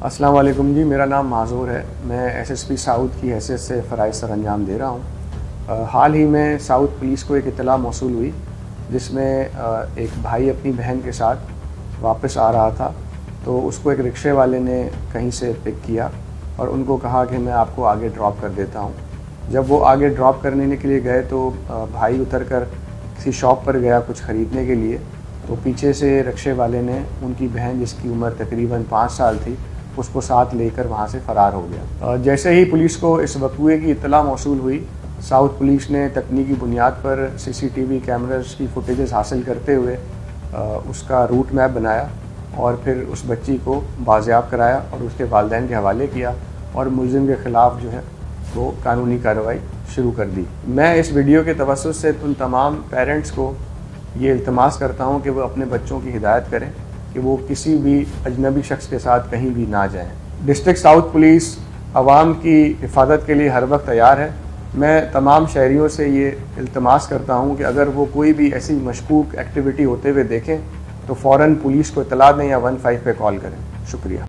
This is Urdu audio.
السلام علیکم جی، میرا نام معذور ہے۔ میں ایس ایس پی ساؤتھ کی حیثیت سے فرائض سر انجام دے رہا ہوں۔ حال ہی میں ساؤتھ پولیس کو ایک اطلاع موصول ہوئی جس میں ایک بھائی اپنی بہن کے ساتھ واپس آ رہا تھا، تو اس کو ایک رکشے والے نے کہیں سے پک کیا اور ان کو کہا کہ میں آپ کو آگے ڈراپ کر دیتا ہوں۔ جب وہ آگے ڈراپ کرنے کے لیے گئے تو بھائی اتر کر کسی شاپ پر گیا کچھ خریدنے کے لیے، تو پیچھے سے رکشے والے نے ان کی بہن جس کی عمر تقریباً 5 سال تھی اس کو ساتھ لے کر وہاں سے فرار ہو گیا۔ جیسے ہی پولیس کو اس وقوعے کی اطلاع موصول ہوئی، ساؤتھ پولیس نے تکنیکی بنیاد پر CCTV کیمراز کی فوٹیجز حاصل کرتے ہوئے اس کا روٹ میپ بنایا اور پھر اس بچی کو بازیاب کرایا اور اس کے والدین کے حوالے کیا اور ملزم کے خلاف جو ہے وہ قانونی کارروائی شروع کر دی۔ میں اس ویڈیو کے توسط سے ان تمام پیرنٹس کو یہ التماس کرتا ہوں کہ وہ اپنے بچوں کی ہدایت کریں کہ وہ کسی بھی اجنبی شخص کے ساتھ کہیں بھی نہ جائیں۔ ڈسٹرکٹ ساؤتھ پولیس عوام کی حفاظت کے لیے ہر وقت تیار ہے۔ میں تمام شہریوں سے یہ التماس کرتا ہوں کہ اگر وہ کوئی بھی ایسی مشکوک ایکٹیویٹی ہوتے ہوئے دیکھیں تو فوراً پولیس کو اطلاع دیں یا 15 پہ کال کریں۔ شکریہ۔